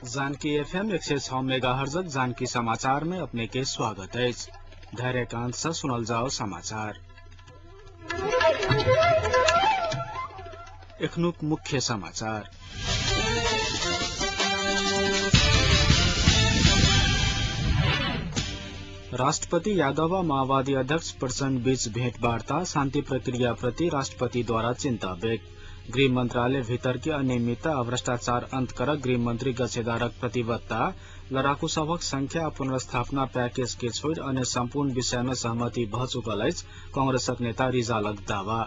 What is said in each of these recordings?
Janaki FM 106 megahertz Janaki समाचार में अपने के स्वागत है। धैर्यकांत से सुनल जाओ समाचार। एखनुक मुख्य समाचार। राष्ट्रपति यादव व माओवादी अध्यक्ष प्रचण्ड बीच भेंटवार्ता, शांति प्रक्रिया प्रति राष्ट्रपति द्वारा चिंता व्यक्त। गृह मंत्रालय भीतर के अनियमितता और भ्रष्टाचार अंत कर गृह मंत्री गच्छेदारक प्रतिबद्धता, लड़ाकू सबक संख्या और पुनर्स्थापना पैकेज के छोड़ अन्य संपूर्ण विषय में सहमति भ चुकल अछि। कांग्रेसक नेता रिजालक दावा।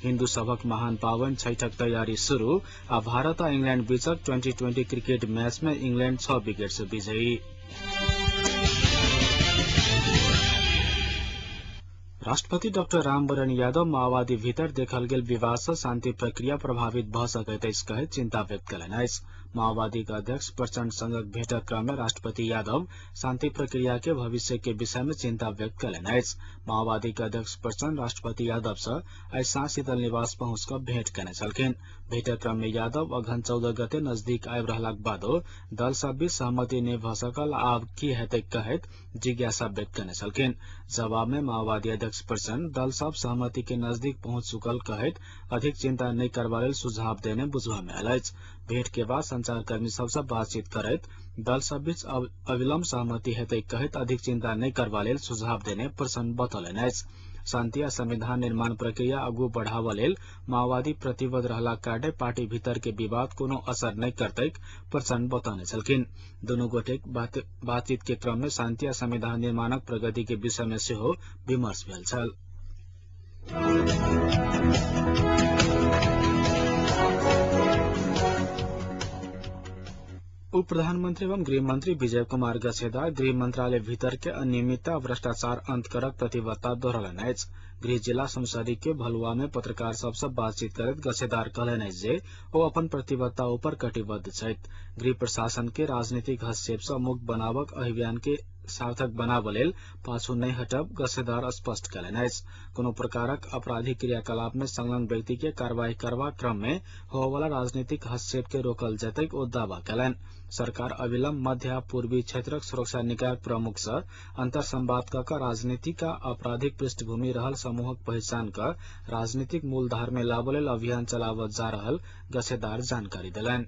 हिन्दू सबक महान पावन छठक तैयारी शुरू आ भारत और इंग्लैंड बीचक 2020 क्रिकेट मैच में इंग्लैंड 6 विकेट से विजयी। राष्ट्रपति डॉक्टर रामवरण यादव माओवादी भीतर देखल गेल विवाद से शांति प्रक्रिया प्रभावित भ सकैत अछि कहैत चिंता व्यक्त कयलनि अछि। माओवादी के अध्यक्ष प्रचण्ड संगक भेंटक क्रम में राष्ट्रपति यादव शांति प्रक्रिया के भविष्य के विषय में चिंता व्यक्त कयलनि अछि। माओवादी के अध्यक्ष प्रचण्ड राष्ट्रपति यादव से आइ सांझ शीतल निवास पहुंच कऽ भेंट कयने छलखिन। भेंटक क्रम में यादव अगहन 14 गते नजदीक आबि रहलाक बादो दल सब बीच सहमति नहि भ सकल, आब की हेतै कहैत जिज्ञासा व्यक्त कयने छलखिन। जवाब में माओवादी अध्यक्ष प्रचण्ड दल सब सहमति के नजदीक पहुंच चुकल कहैत अधिक चिंता नहीं करबा लेल सुझाव देने बुझबा में आयल अछि। भेंट के बाद संचारकर्मी सबसे बातचीत करैत दल सब बीच अविलंब सहमति हेतै कहैत अधिक चिंता नहीं करबा लेल सुझाव देने प्रचण्ड बतौलनि अछि। शांति आ संविधान निर्माण प्रक्रिया आगू बढ़ावा लेल माओवादी प्रतिबद्ध रहला कारणे पार्टी भीतर के विवाद कोनो असर नहीं करतैक प्रचण्ड बतौने छलखिन। दुनू गोटेक बातचीत के क्रम में शांति आ संविधान निर्माणक प्रगति के विषय में सेहो विमर्श भेल छल। उप प्रधानमंत्री एवं गृह मंत्री विजय कुमार गच्छेदार गृह मंत्रालय भीतर के अनियमितता और भ्रष्टाचार अंत करक प्रतिबद्धता दोहरौलनि अछि। गृह जिला समसारी के भलुआ में पत्रकार सबसे बातचीत करैत गच्छेदार कहलनि अछि जे ओ अपन प्रतिबद्धता ऊपर कटिबद्ध छथि। गृह प्रशासन के राजनीतिक हस्तक्षेप से मुक्त बनावक अभियान के सार्थक बनाबऽ लेल पाछू नहीं हटब गच्छेदार स्पष्ट कयलनि अछि। कोनो प्रकारक आपराधिक क्रियाकलाप में संलग्न व्यक्ति के कार्रवाई करबाक क्रम में होबयवला राजनीतिक हस्तक्षेप के रोकल जयतैक ओ दावा कयलनि। सरकार अविलंब मध्य आ पूर्वी क्षेत्रक सुरक्षा निकाय प्रमुख से अंतर संवाद कऽ राजनीतिक आ आपराधिक पृष्ठभूमि रहल समूहक पहचान कऽ राजनीतिक मूलधार में लाबऽ लेल अभियान चलावल जा रहल गच्छेदार जानकारी देलनि।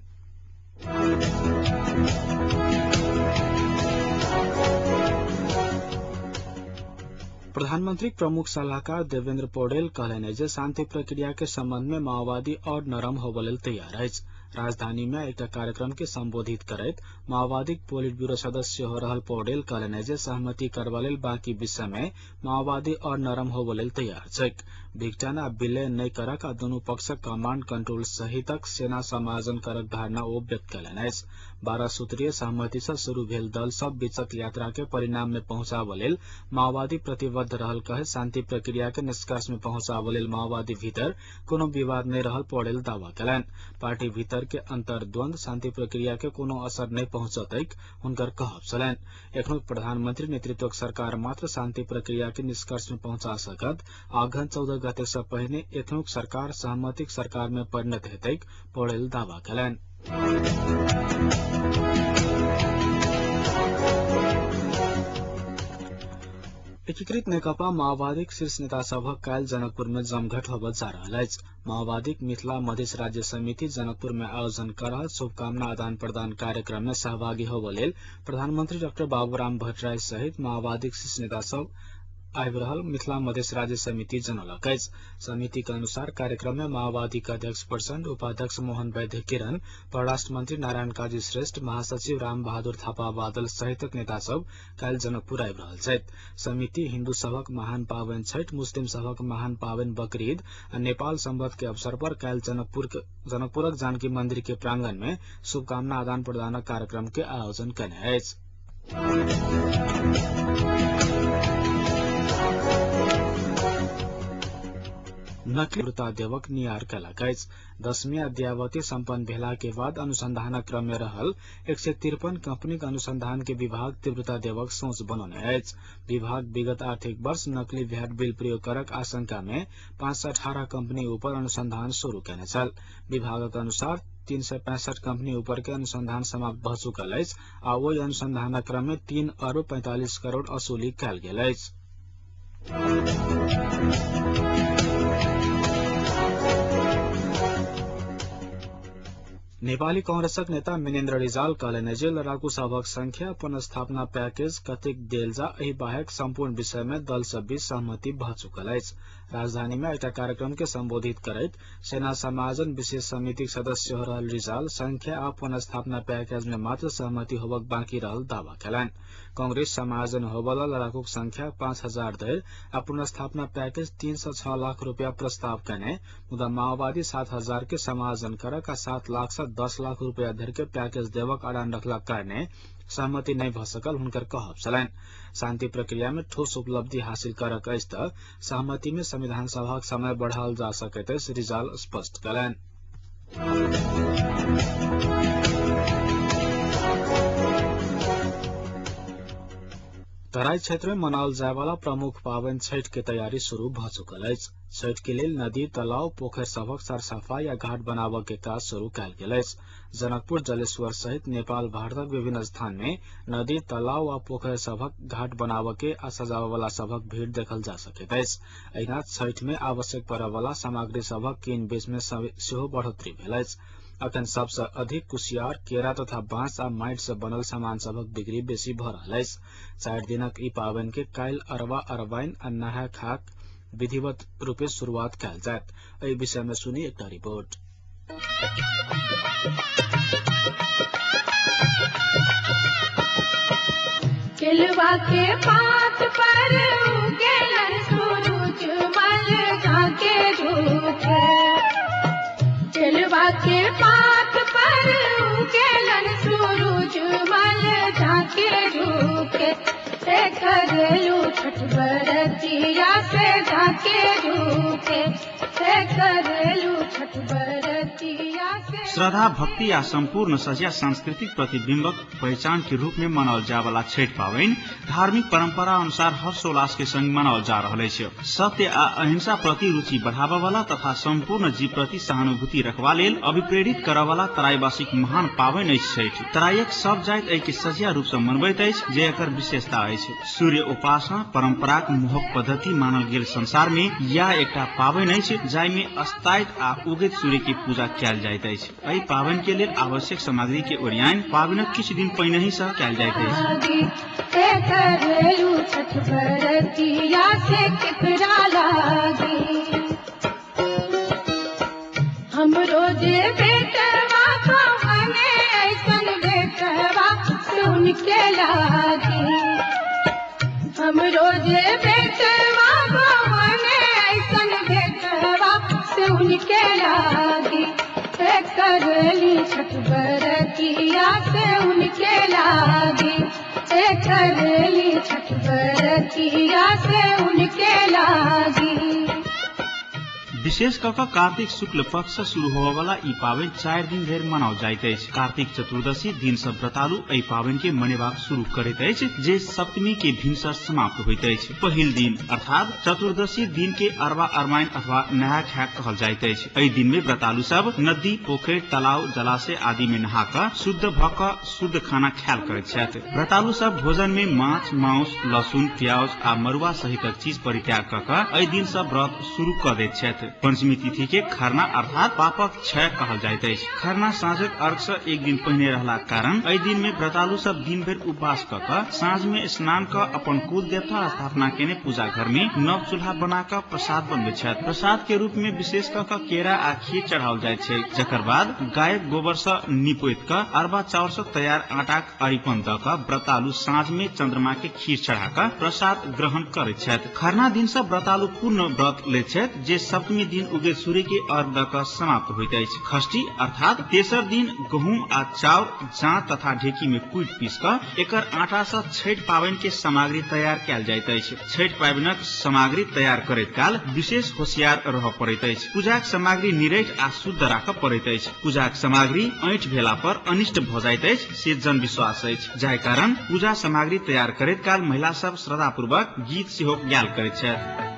प्रधानमंत्री प्रमुख सलाहकार देवेंद्र पौडेल कहलनि जे शांति प्रक्रिया के संबंध में माओवादी और नरम होबऽ लेल तैयार अछि। राजधानी में एक कार्यक्रम के संबोधित करैत माओवादी पोलिट ब्यूरो सदस्य हो रहल पौडेल कहलनि जे सहमति करबा लेल बाकी विषय में माओवादी और नरम होबऽ लेल तैयार छैक। विघटन आ विलय नहीं करक आ दुनू पक्षक कमांड कंट्रोल सहितक सेना समायोजन करक धारणा ओ व्यक्त कयलनि अछि। 12 सूत्रीय सहमति से शुरू भेल दल सब बीचक यात्रा के परिणाम में पहुंचाबऽ लेल माओवादी प्रतिबद्ध रहल कहे शांति प्रक्रिया के निष्कर्ष में पहुंचाबऽ लेल माओवादी भीतर कोनो विवाद नहीं रहल पौडेल दावा कयलनि। पार्टी भीतर के अंतर्द्वंद शांति प्रक्रिया के कोनो असर नहीं पहुंचतैक हुनकर कहब छलनि। एखनो प्रधानमंत्री नेतृत्वक सरकार मात्र शांति प्रक्रिया के निष्कर्ष में पहुंचा सकत। अगहन 14 गते से पहिने एखनो सरकार सहमतिक सरकार में परिणत हेतैक पौडेल दावा कयलनि। एकीकृत नेकपा माओवादीक शीर्ष नेता सभक काल्हि जनकपुर में जमघट होबय जा रहल अछि। माओवादीक मिथिला मधेश राज्य समिति जनकपुर में आयोजन कर रहल शुभकामना आदान प्रदान कार्यक्रम में सहभागी होबय लेल प्रधानमंत्री डॉक्टर बाबूराम भट्टराय सहित माओवादीक शीर्ष नेता सब आबि रहल मिथिला मधेश राज्य समिति जनौलक अछि। समिति के अनुसार कार्यक्रम में माओवादी के अध्यक्ष प्रचण्ड, उपाध्यक्ष मोहन वैद्य किरण, परराष्ट्र मंत्री नारायण काजी श्रेष्ठ, महासचिव राम बहादुर थापा बादल सहितक नेता सब काल्हि जनकपुर आबि रहल छथि। समिति हिन्दू सबक महान पावन छठ, मुस्लिम सबक महान पावन बकरीद आ नेपाल संवत के अवसर पर काल्हि जनकपुरक जानकी मंदिर के प्रांगण में शुभकामना आदान प्रदानक कार्यक्रम के आयोजन कयने अछि। नकली व्रता देवक नियार कयलक अछि। 10वीं अद्यावधि सम्पन्न भेला के बाद अनुसंधानक क्रम में रहल 153 कंपनीक अनुसंधान के विभाग तीव्रता देवक सोच बनौने अछि। विभाग विगत आर्थिक वर्ष नकली वैट बिल प्रयोग करक आशंका में 518 कंपनी ऊपर अनुसंधान शुरू केने छल। विभागक अनुसार 365 कंपनी ऊपर के अनुसंधान समाप्त भ चुकल अछि आ ओहि अनुसंधानक क्रम में 3 अरब 45 करोड़ असुली कयल गेल अछि। नेपाली कांग्रेसक नेता मिनेन्द्र रिजाल कहलनि जे लड़ाकू सभक संख्या पुनर्स्थापना पैकेज कतेक देल जा एहि बाहेक संपूर्ण विषय में दल सब बीच सहमति भ चुकल अछि। राजधानी में एकटा कार्यक्रम के संबोधित करैत सेना समायोजन विशेष समिति सदस्य रहल रिजाल संख्या आ पुनर्स्थापना पैकेज में मात्र सहमति होबक बाँकी रहल दावा केलनि। कांग्रेस समायोजन होबला लड़ाकूक संख्या 5000 धरि आ पुनर्स्थापना पैकेज 306 लाख रुपया प्रस्ताव कने मुदा माओवादी 7000 के समायोजन करक आ 7 लाख से 10 लाख रुपया धरि के पैकेज देवक अड़ान रखला कारणे सहमति नहीं भ सकल हुनकर कहब छलनि। शांति प्रक्रिया में ठोस उपलब्धि हासिल करक अछि त सहमति में संविधान सभाक समय बढ़ाओल जा सकैत अछि, रिजाल स्पष्ट कयलनि। तराई क्षेत्र में मनाओल जाय वाला प्रमुख पावनि छठ के तैयारी शुरू भ चुकल अछि। छठ के लेल नदी, तालाब, पोखरि सभक सरसफाई आ घाट बनाबऽ के काज शुरू कयल गेल अछि। जनकपुर, जलेश्वर सहित नेपाल भारतक विभिन्न स्थान में नदी, तालाब आ पोखरि सभक घाट बनाबऽ के आ सजाबऽ वाला सभक भीड़ देखल जा सकैत अछि। अहिना छठ में आवश्यक पड़य वाला सामग्री सभक कीन बेच में सेहो बढ़ोतरी भेल अछि। अखन सबसे अधिक कुसियार, केरा तथा बांस आ माटि से बनल सामान सभक बिक्री बेसी भ रहल अछि। 4 दिनक ई पावनि के काल्हि अरबा अरबाइन आ नहाय खाक विधिवत रूपे शुरुआत कयल जायत। एहि विषय में सुनी एकटा रिपोर्ट। केलवा के पात पर उगेलन सूरज मल झाके झूठे। केलवा के पात पर उगेलन सूरज मल झाके झूठे। करेलू छठ बरतिया से झाके झूठे। करेलू छठ बरतिया से। श्रद्धा, भक्ति आ संपूर्ण सजिया सांस्कृतिक प्रतिबिंबक पहचान के रूप में मनाओल जाय वाला छठ पावनि धार्मिक परंपरा अनुसार हर्षोल्लास के संग मनाओल जा रहल अछि। सत्य आ अहिंसा प्रति रुचि बढ़ाबय वाला तथा संपूर्ण जीव प्रति सहानुभूति रखबा लेल अभिप्रेरित करय वाला तराईवासीक महान पावनि अछि छठ। तराईक सब जाति एहि के सजिया रूप से मनबैत अछि जे एकर विशेषता अछि। सूर्य उपासना परंपराक मोहक पद्धति मानल गेल संसार में यह एकटा पावनि अछि जाहि में अस्तायत आ उगैत सूर्य के पूजा कयल जाइत अछि। एहि पावनि के लेल आवश्यक सामग्री के ओरियान पावनिक किछु दिन पहिनहि से कयल जाइत अछि। हमरो जे बेटवा पावने ऐसन बेटवा सुन के लागी। हमरो जे बेटवा पावने ऐसन बेटवा सुन के लागी। करली छठ बरतिया से उनके लागी। करली छठ बरतिया से उनके लागी। विशेष कऽ कार्तिक शुक्ल पक्ष से शुरू होबय वाला ई पावनि 4 दिन धरि मनाओल जाइत अछि। कार्तिक चतुर्दशी दिन से व्रतालु एहि पावनि के मनेबाक शुरू करैत अछि जे सप्तमी के भिनसर समाप्त होइत अछि। पहिल दिन अर्थात चतुर्दशी दिन के अरबा अरबाइन अथवा नहाय खाय कहल जाइत अछि। एहि दिन में व्रतालु सब नदी, पोखरि, तालाब, जलाशय आदि में नहा कऽ शुद्ध भऽ कऽ शुद्ध खाना खायल करैत छथि। व्रतालु सब भोजन में माछ, मांस, लहसुन, प्याज आ मरुआ सहितक चीज परित्याग कऽ कऽ एहि दिन से व्रत शुरू कऽ दैत छथि। पंचमी तिथि के खरना अर्थात पापक क्षय कहल जाइत अछि। खरना साँझक अर्घ से एक दिन पहिने रहला कारण एहि दिन में व्रतालु सब दिन भरि उपवास कऽ कऽ साँझ में स्नान कऽ अपन कुल देवता स्थापना केने पूजा घर में नव चूल्हा बना कऽ प्रसाद बनबैत छथि। प्रसाद के रूप में विशेष कऽ कऽ केरा आ खीर चढ़ाओल जाइत छै। जकर बाद गायक गोबर से निपोति कऽ अरबा चाउर से तैयार आटाक अरिपन दऽ कऽ व्रतालु साँझ में चंद्रमा के खीर चढ़ा कऽ प्रसाद ग्रहण करैत छथि। खरना दिन से व्रतालु पूर्ण व्रत लैत छथि जे सप्तमी 4वीं दिन उगे सूर्य के अर्घ द क समाप्त होइत अछि। खष्टी अर्थात तेसर दिन गहुम आ चाउर जाँत तथा ढेकी में कुटि पीस क एकर आटा सँ छठि पाबनि के सामग्री तैयार कयल जाइत अछि। छठि पाबनिक सामग्री तैयार करैत काल विशेष होशियार रहय पड़ैत अछि। पूजाक सामग्री निरैठ आ शुद्ध राखय पड़ैत अछि। पूजाक सामग्री ऐंठ भेला पर अनिष्ट भ जाइत अछि से जन विश्वास अछि, जाहि कारण पूजा सामग्री तैयार करैत काल महिला सब श्रद्धापूर्वक गीत सेहो गायल करैत छथि।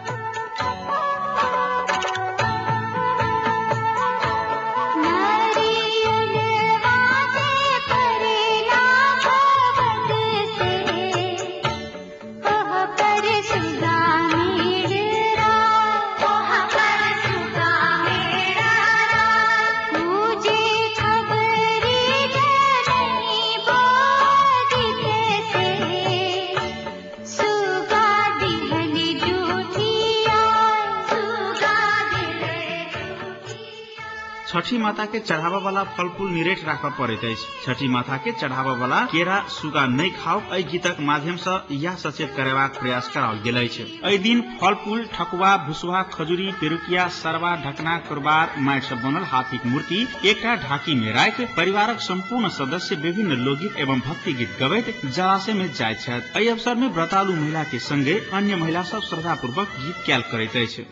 छठी माता के चढ़ावा वाला फल फूल निरेठ राखऽ पड़ैत अछि। छठी माता के चढ़ावा वाला केरा सुगा नहीं खाओ एहि गीतक माध्यम से यह सचेत करेबाक प्रयास कराओल गेल अछि। एहि दिन फल फूल, ठकुआ, भुसवा, खजूरी, पेरुकिया, सरवा, ढकना, कुरबार, माटि से बनल हाथीक मूर्ति एकटा ढाकी में राखि परिवारक संपूर्ण सदस्य विभिन्न लोकगीत एवं भक्ति गीत गबैत जलाशय में जाइत छथि। एहि अवसर में व्रतालु महिला के संगे अन्य महिला सब श्रद्धापूर्वक गीत कयल करैत अछि।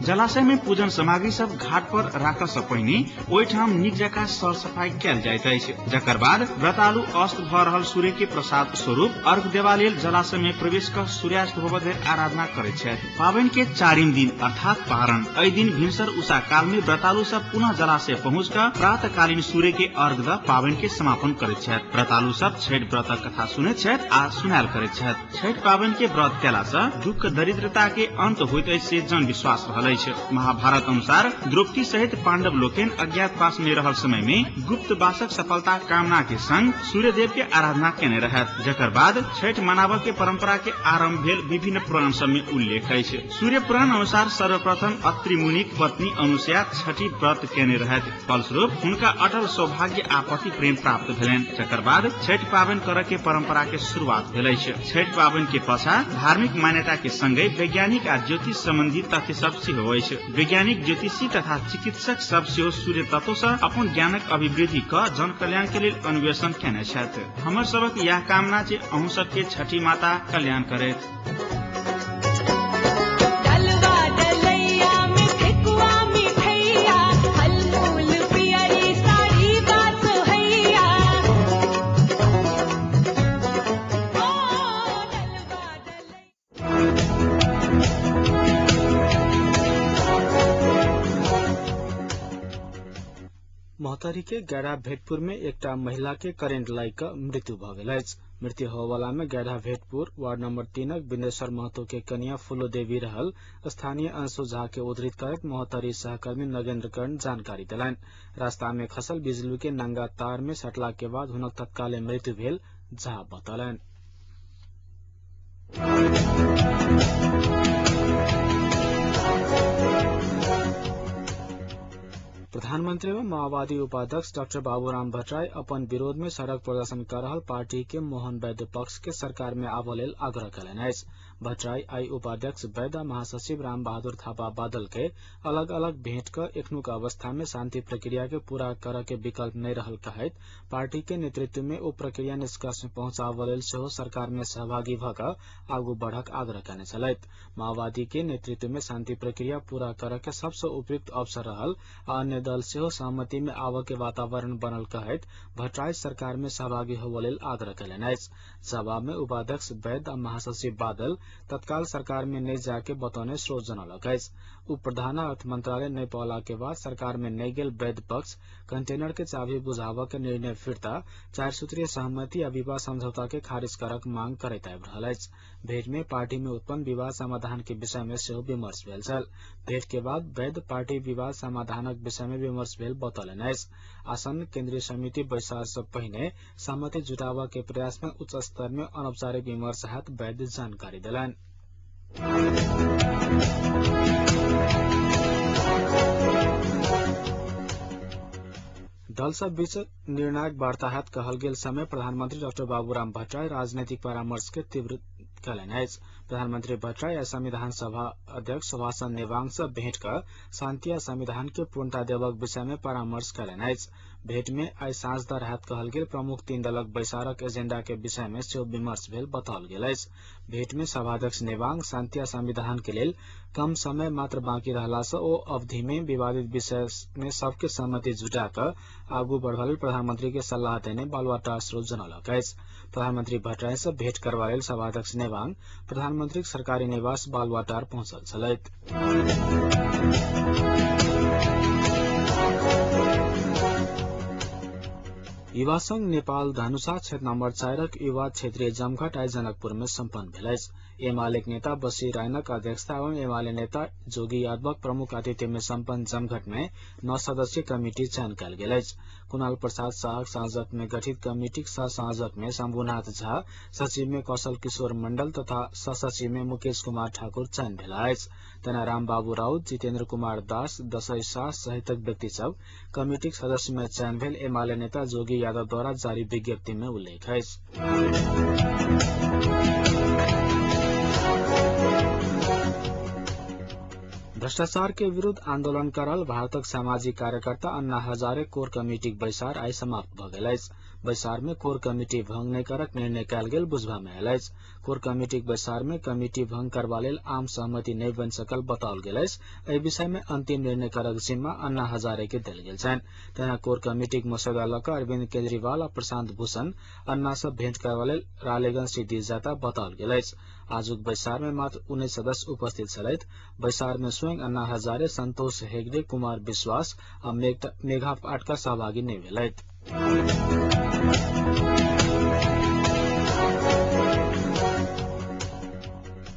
जलाशय में पूजन सामग्री सब घाट पर राखऽ से पहिने ओहिठाम नीक जकाँ सर सफाई कयल जाइत अछि। जकर बाद व्रतालु अस्त भ रहल सूर्य के प्रसाद स्वरूप अर्घ देवा लेल जलाशय में प्रवेश कर सूर्यास्त होबय धरि आराधना करैत छथि। पाबनि के 4म दिन अर्थात पारण। एहि दिन भिनसर उषा काल में व्रतालु सब पुनः जलाशय पहुँच कर प्रातःकालीन सूर्य के अर्घ द पाबनि के समापन करैत छथि। व्रतालु सब छठि व्रतक कथा सुनैत छथि आ सुनायल करैत छथि। छठि पाबनि के व्रत केला से दुख दरिद्रता के अंत होइत अछि से जन विश्वास रहल अछि। महाभारत अनुसार द्रौपदी सहित पांडव लोकनि अज्ञातवास में रहल समय में गुप्तवासक सफलता कामना के संग सूर्य देव के आराधना केने रहथि। जकर बाद छठि मनाबय के परंपरा के आरंभ भेल विभिन्न पुराण सब में उल्लेख अछि। सूर्य पुराण अनुसार सर्वप्रथम अत्रि मुनिक पत्नी अनुसया छठि व्रत केने रहथि। फलस्वरूप हुनका अटल सौभाग्य आ पति प्रेम प्राप्त भेलनि। जकर बाद छठि पाबनि करय के परंपरा के शुरुआत भेल अछि। छठि पाबनि के पाछा धार्मिक मान्यता के संगे वैज्ञानिक आ ज्योतिष संबंधी तथ्य सब सेहो अछि। वैज्ञानिक, ज्योतिषी तथा चिकित्सक सब सेहो सूर्य तत्व से अपन ज्ञानक अभिवृद्धि क जन कल्याण के लेल अन्वेषण केने छथि। हमर सबक यह कामना जे अहूँ सबके छठी माता कल्याण करैत। मोहतरी के गैरा भेटपुर में एकटा महिला के करेंट लागि क मृत्यु भ गेल अछि। मृत्यु होवाला में गैरा भेटपुर वार्ड नंबर 3 बिंदेश्वर महतो के कन्या फूलो देवी रहल। स्थानीय अंशु झा के उद्धृत करत मोहतरी सहकर्मी नगेंद्र कर्ण जानकारी दिलैन। रास्ता में खसल बिजली के नंगा तार में सटला के बाद हुनक तत्काले मृत्यु भेल झा बतौलन। प्रधानमंत्री एवं माओवादी उपाध्यक्ष डॉक्टर बाबूराम भट्टराई अपन विरोध में सड़क प्रदर्शन कर रहल पार्टी के मोहन वैद्य पक्ष के सरकार में आबय लेल आग्रह कयलनि अछि। भट्टराई आई उपाध्यक्ष वैद्य महासचिव राम बहादुर थापा बादल के अलग अलग भेंट कर एखनुक अवस्था में शांति प्रक्रिया के पूरा करय के विकल्प नहीं रहल कहैत पार्टी के नेतृत्व में ओ प्रक्रिया निष्कर्ष में पहुंचाबय लेल सेहो सरकार में सहभागी भ क आगू बढ़क आग्रह कयने छलथि। माओवादी के नेतृत्व में शांति प्रक्रिया पूरा करय के सबसे उपयुक्त अवसर रहल आ अन्य दल से सहमति में आव के वातावरण बनल कहत भट्टराई सरकार में सहभागी होवे लेल आग्रह कैलन अछि। जवाब में उपाध्यक्ष वैद्य आ महासचिव बादल तत्काल सरकार में नहीं जाके बतौने स्रोत जनौलक अछि। उप प्रधान अर्थ मंत्रालय नहीं पौला के बाद सरकार में नहीं गेल वैद्य पक्ष कंटेनर के चाबी बुझाव के निर्णय फिरता 4 सूत्रीय सहमति आ विवाद समझौता के खारिज करक मांग करैत आबि रहल अछि। भेंट में पार्टी में उत्पन्न विवाद समाधान के विषय में सेहो विमर्श भेल छल। भेंट के बाद वैद्य पार्टी विवाद समाधानक विषय में विमर्श भेल बतौलन अछि। आसन्न केंद्रीय समिति बैसार से पहिने सहमति जुटावा के प्रयास में उच्च स्तर में अनौपचारिक विमर्श हैत वैद्य जानकारी देलन। दल सब बीच निर्णायक वार्ता हैत कहल गेल समय प्रधानमंत्री डॉक्टर बाबूराम भट्टराई राजनीतिक परामर्श के तीव्र कैलन अछि। प्रधानमंत्री भट्टराई आ संविधान सभा अध्यक्ष सुभाषचंद्र नेवांग से भेंट कर शांति आ संविधान के पूर्णता देवक विषय में परामर्श कैलन अछि। भेंट में आई सांझ दर हैत कहल गेल प्रमुख 3 दलक बैसारक एजेंडा के विषय में सेहो विमर्श भेल बताओल गेल अछि। भेंट में सभाध्यक्ष नेवांग शांति आ संविधान के लेल कम समय मात्र बाकी रहला से ओ अवधि में विवादित विषय में सबके सहमति जुटा कर आगू बढ़वा लेल प्रधानमंत्री के सलाह देने बालुआटार स्रोत जनौलक अछि। प्रधानमंत्री भट्टराई से भेंट करबा लेल सभाध्यक्ष नेवांग प्रधानमंत्री सरकारी निवास बालुआटार पहुंचल छलैथ। युवा संघ नेपाल धनुषा क्षेत्र नंबर 4 युवा क्षेत्रीय जमघट आई जनकपुर में सम्पन्न भेल अछि। एमालेक नेता बशीर रायनक अध्यक्षता एवं एमाले नेता जोगी यादवक प्रमुख आतिथ्य में सम्पन्न जमघट में 9 सदस्यीय कमिटी चयन कयल गेल अछि। कुणाल प्रसाद शाहक संयोजक में गठित कमिटी सह संयोजक में शंभुनाथ झा, सचिव में कौशल किशोर मंडल तथा सह सचिव में मुकेश कुमार ठाकुर चयन भेल अछि। तेनाराम बाबू राउत, जितेन्द्र कुमार दास, दशई शाह सहितक व्यक्ति सब कमिटी सदस्य में चयन भेल एमाले नेता जोगी यादव द्वारा जारी विज्ञप्ति में उल्लेख अछि। भ्रष्टाचार के विरुद्ध आंदोलन करल भारतक सामाजिक कार्यकर्ता अन्ना हजारे कोर कमिटी बैसार आई समाप्त भ गेल अछि। बैसार में कोर कमिटी भंग नहीं करक निर्णय कयल गेल बुझबा में आयल अछि। कोर कमिटी बैसार में कमिटी भंग करबा लेल आम सहमति नहीं बन सकल बताओल गेल अछि। एहि विषय में अंतिम निर्णय करक जिम्मा अन्ना हजारे के देल गेल छनि। तेना कोर कमिटी मसौदा लऽ कऽ अरविंद केजरीवाल आ प्रशांत भूषण अन्ना से भेंट करबा लेल रालेगंज सिटी जाता बताओल गेल अछि। आजुक बैसार में मात्र 19 सदस्य उपस्थित छलैथ। बैसार में स्वयं अन्ना हजारे, संतोष हेगड़े, कुमार विश्वास आ मेघा पाटकर सहभागी नहीं भेलैथ।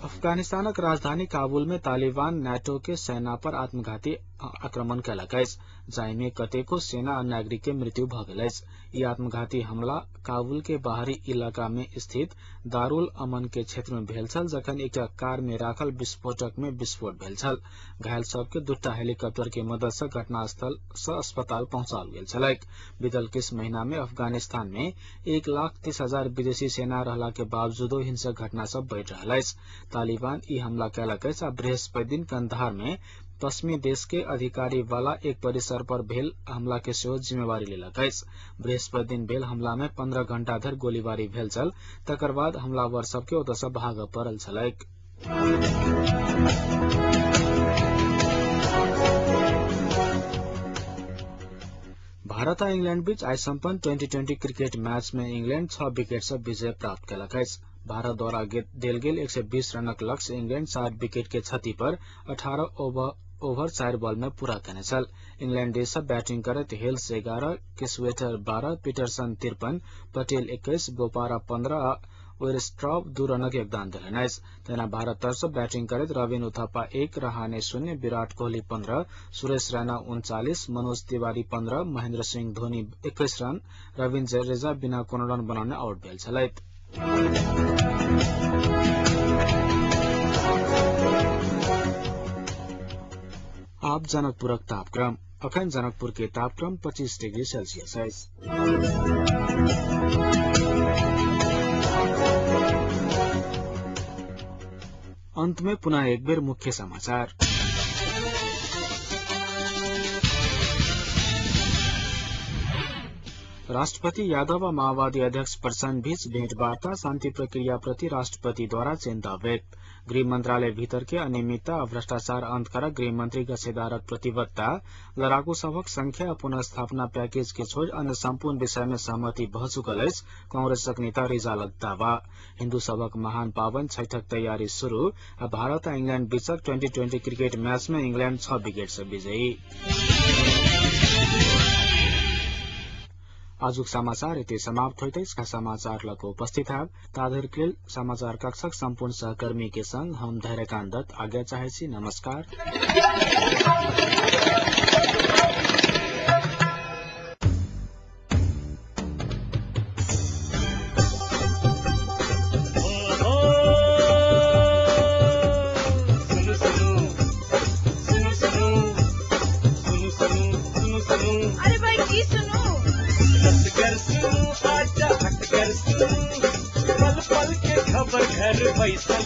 अफगानिस्तानक राजधानी काबुल में तालिबान नाटो के सेना पर आत्मघाती आक्रमण कयलक अछि, जाहि में कतेको सेना आ नागरिक के मृत्यु भ गेल अछि। ई आत्मघाती हमला काबुल के बाहरी इलाका में स्थित दारुल अमन के क्षेत्र में भेल छल, जखन एकटा कार में राखल विस्फोटक में विस्फोट भेल छल। घायल सबके दूटा हेलीकॉप्टर के मदद से घटनास्थल से अस्पताल पहुंचाओल गेल छलैक। बीतल किछ महीना में अफगानिस्तान में 1,30,000 विदेशी सेना रहला के बावजूदो हिंसक घटना सब बढ़ि रहल अछि। तालिबान ई हमला कयलक अछि आ बृहस्पति दिन कंधार में पश्चिमी देश के अधिकारी वाला एक परिसर पर भेल हमला के सेहो जिम्मेवारी लेलक अछि। बृहस्पति दिन भेल हमला में 15 घंटा धरि गोलीबारी भेल छल। तकर बाद हमलावर सबके ओतऽ से भागऽ पड़ल छलैक। भारत आ इंग्लैंड बीच आई संपन्न 2020 क्रिकेट मैच में इंग्लैंड 6 विकेट से विजय प्राप्त कयलक अछि। भारत द्वारा देल गेल 120 रनक लक्ष्य इंग्लैंड 60 विकेट के क्षति पर 18 ओवर 4 बॉल में पूरा केने छल। इंग्लैंड दिस बैटिंग करैत हेल्स 11, किस्वेटर 12, पीटरसन 53, पटेल 21, बोपारा 15 आ वेरस्ट्रॉप 2 रनक योगदान देलनि अछि। तेना भारत तरफ से बैटिंग करैत रविन उथप्पा 1, रहाणे 0, विराट कोहली 15, सुरेश रैना 39, मनोज तिवारी 15, महेंद्र सिंह धोनी 21 रन, रविंद्र जडेजा बिना कोनो रन बनाउने आउट भेल छलथि। आब जनकपुरक तापक्रम। अखन जनकपुर के तापक्रम 25 डिग्री सेल्सियस अछि। अंत में पुनः एक बेर मुख्य समाचार। राष्ट्रपति यादव और माओवादी अध्यक्ष प्रचण्ड बीच भेंटवार्ता, शांति प्रक्रिया प्रति राष्ट्रपति द्वारा चिंता व्यक्त। गृह मंत्रालय भीतर के अनियमितता और भ्रष्टाचार अंत कर गृह मंत्री गसेदारक प्रतिबद्धता, लड़ाकू सबक संख्या और पुनर्स्थापना पैकेज के छोड़ अन्य संपूर्ण विषय में सहमति भ चुकल अछि। कांग्रेसक नेता रिजालक दावा। हिन्दू सबक महान पावन छठक तैयारी शुरू और भारत और इंग्लैंड बीचक 2020 क्रिकेट मैच में इंग्लैंड 6 विकेट से विजयी। आजुक समाचार यति समाप्त होते। इसका समाचार लको उपस्थित है ताधर केल समाचार कक्षक संपूर्ण सहकर्मी के संग हम धैर्यकांत दत्त आज्ञा चाहे। नमस्कार। अरे भाई की सुनो पल पल के खबर घर बैसल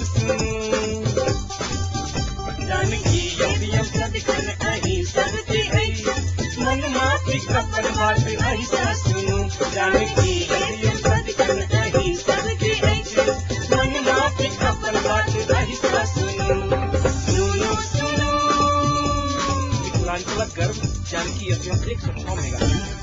जानकी यम सदकन अही सबकी मन माफी खबर बात ऐसा सुनो जानकी यम सदकन अही सबकी मन माफी खबर बात ऐसा सुनो सुनो सुनो। विकलांग गर्व जानकी FM 106 मेगा।